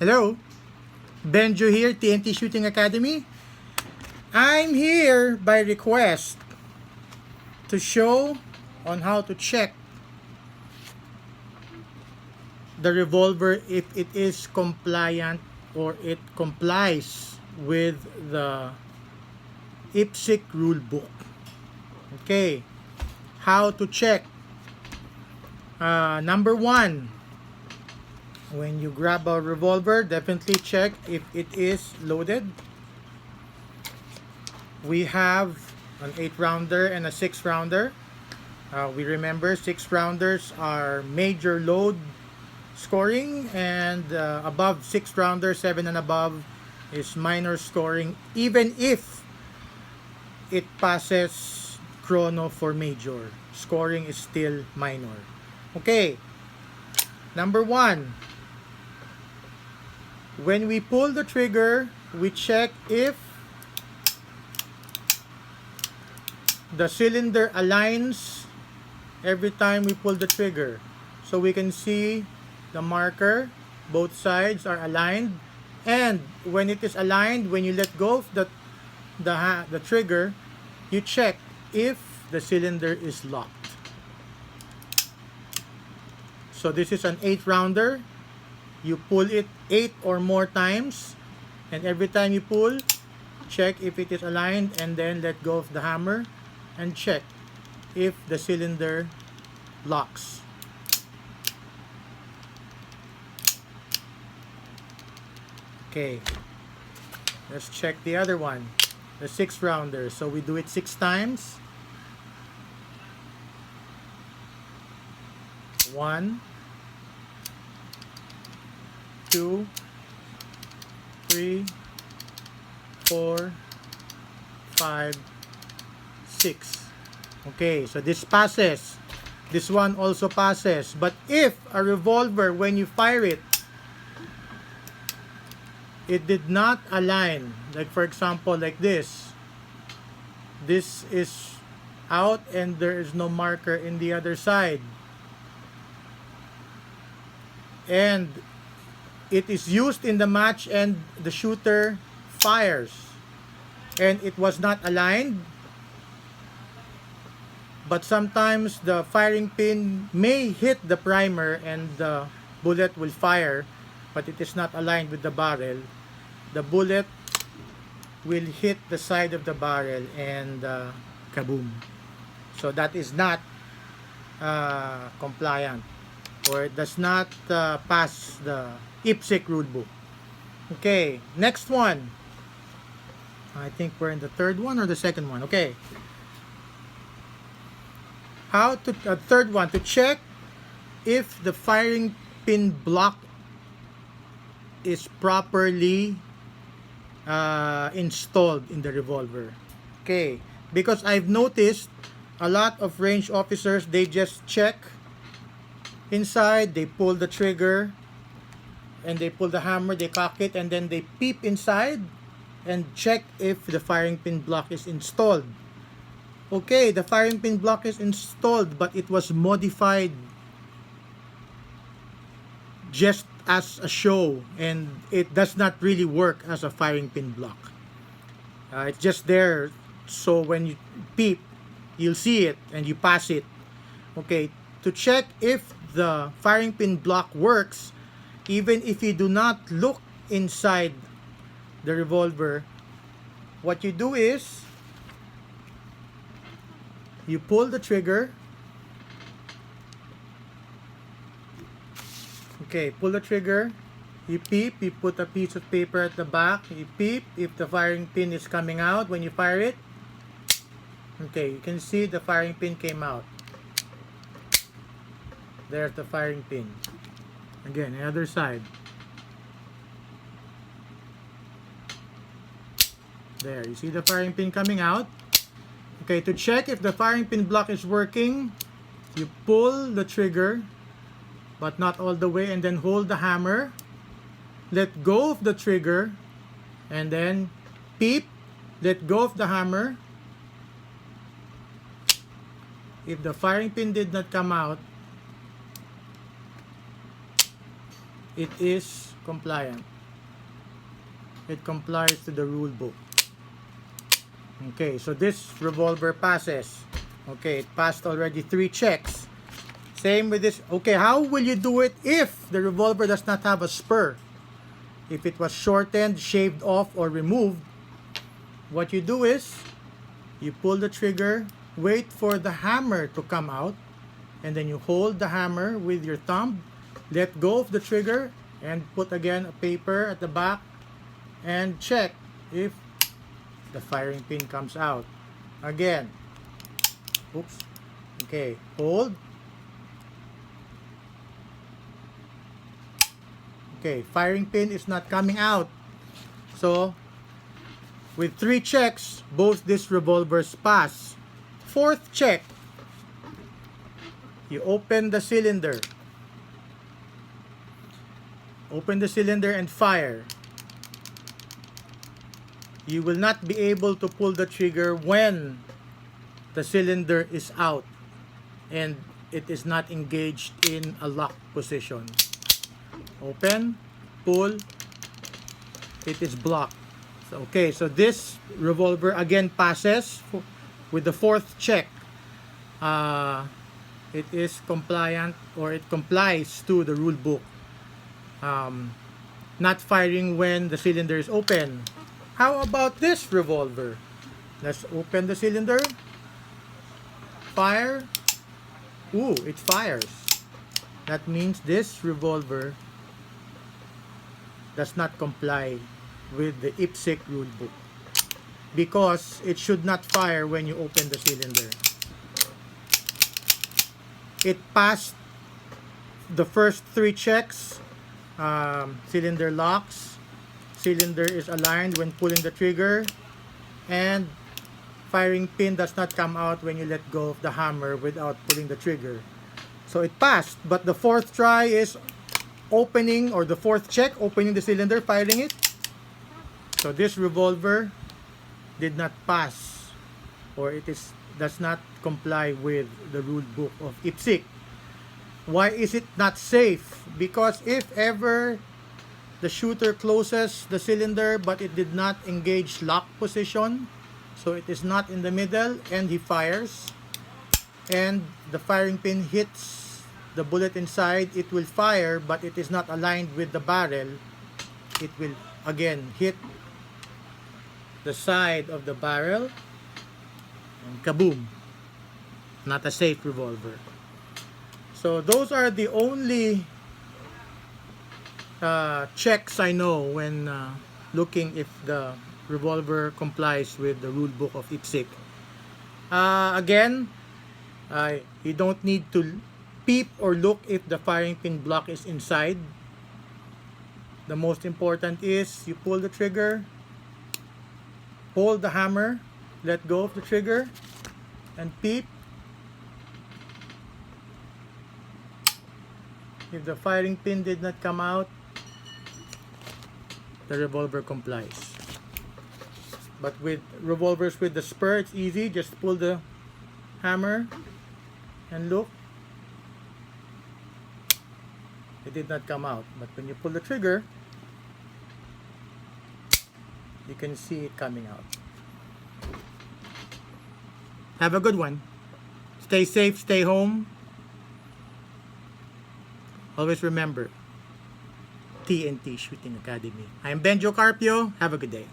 Hello, Benjo here, TNT Shooting Academy. I'm here by request to show on how to check the revolver if it is compliant or it complies with the IPSC rule book. Okay, how to check? Number one, when you grab a revolver, definitely check if it is loaded. We have an 8-rounder and a 6-rounder. We remember 6-rounders are major load scoring, and above 6-rounder, 7 and above, is minor scoring, even if it passes chrono for major. Scoring is still minor. Okay, number one, when we pull the trigger, we check if the cylinder aligns every time we pull the trigger. So we can see the marker, both sides are aligned, and when it is aligned, when you let go of the trigger, you check if the cylinder is locked. So this is an 8-rounder. You pull it 8 or more times, and every time you pull, check if it is aligned, and then let go of the hammer and check if the cylinder locks. Okay, let's check the other one, the 6-rounder. So we do it 6 times. 1, 2, 3, 4, 5, 6. Okay, so this passes. This one also passes. But if a revolver, when you fire it, it did not align, like for example like this is out and there is no marker in the other side, and it is used in the match and the shooter fires and it was not aligned, but sometimes the firing pin may hit the primer and the bullet will fire, but it is not aligned with the barrel. The bullet will hit the side of the barrel and kaboom. So that is not compliant, or it does not pass the IPSC rule book. Okay, next one. I think we're in the third one or the second one. Okay. How to third one, to check if the firing pin block is properly installed in the revolver. Okay, because I've noticed a lot of range officers, they just check inside, they pull the trigger and they pull the hammer, they cock it, and then they peep inside and check if the firing pin block is installed. Okay, the firing pin block is installed, but it was modified just as a show, and it does not really work as a firing pin block. It's just there, so when you peep, you'll see it and you pass it. Okay, to check if the firing pin block works, even if you do not look inside the revolver, what you do is you pull the trigger. Okay, pull the trigger, you peep, you put a piece of paper at the back, you peep if the firing pin is coming out when you fire it. Okay, you can see the firing pin came out. There's the firing pin. Again, the other side. There, you see the firing pin coming out. Okay, to check if the firing pin block is working, you pull the trigger, but not all the way, and then hold the hammer, let go of the trigger, and then peep, let go of the hammer. If the firing pin did not come out, it is compliant. it complies to the rule book. Okay, so this revolver passes. Okay, it passed already 3 checks. Same with this. Okay, how will you do it if the revolver does not have a spur? If it was shortened, shaved off, or removed, what you do is you pull the trigger, wait for the hammer to come out, and then you hold the hammer with your thumb, let go of the trigger, and put again a paper at the back and check if the firing pin comes out. Again, oops, okay, hold. Okay, firing pin is not coming out. So, with 3 checks, both these revolvers pass. 4th check, you open the cylinder. Open the cylinder and fire. You will not be able to pull the trigger when the cylinder is out and it is not engaged in a lock position. Open, pull, it is blocked. So, okay, so this revolver again passes with the 4th check. It is compliant, or it complies to the rule book. Not firing when the cylinder is open. How about this revolver? Let's open the cylinder. Fire. Ooh, it fires. That means this revolver does not comply with the IPSC rule book, because it should not fire when you open the cylinder. It passed the first 3 checks. Cylinder locks, cylinder is aligned when pulling the trigger, and firing pin does not come out when you let go of the hammer without pulling the trigger. So it passed, but the 4th try is opening, or the 4th check, opening the cylinder, firing it. So this revolver did not pass, or does not comply with the rule book of IPSC. Why is it not safe? Because if ever the shooter closes the cylinder but it did not engage lock position, so it is not in the middle, and he fires, and the firing pin hits the bullet inside, it will fire, but it is not aligned with the barrel. It will again hit the side of the barrel, and kaboom! Not a safe revolver. So those are the only checks I know when looking if the revolver complies with the rule book of IPSC. Again, you don't need to peep or look if the firing pin block is inside. The most important is you pull the trigger, hold the hammer, let go of the trigger, and peep. If the firing pin did not come out, the revolver complies. But with revolvers with the spur, it's easy. Just pull the hammer and look. It did not come out. But when you pull the trigger, you can see it coming out. Have a good one. Stay safe, stay home. Always remember, TNT Shooting Academy. I'm Benjo Carpio. Have a good day.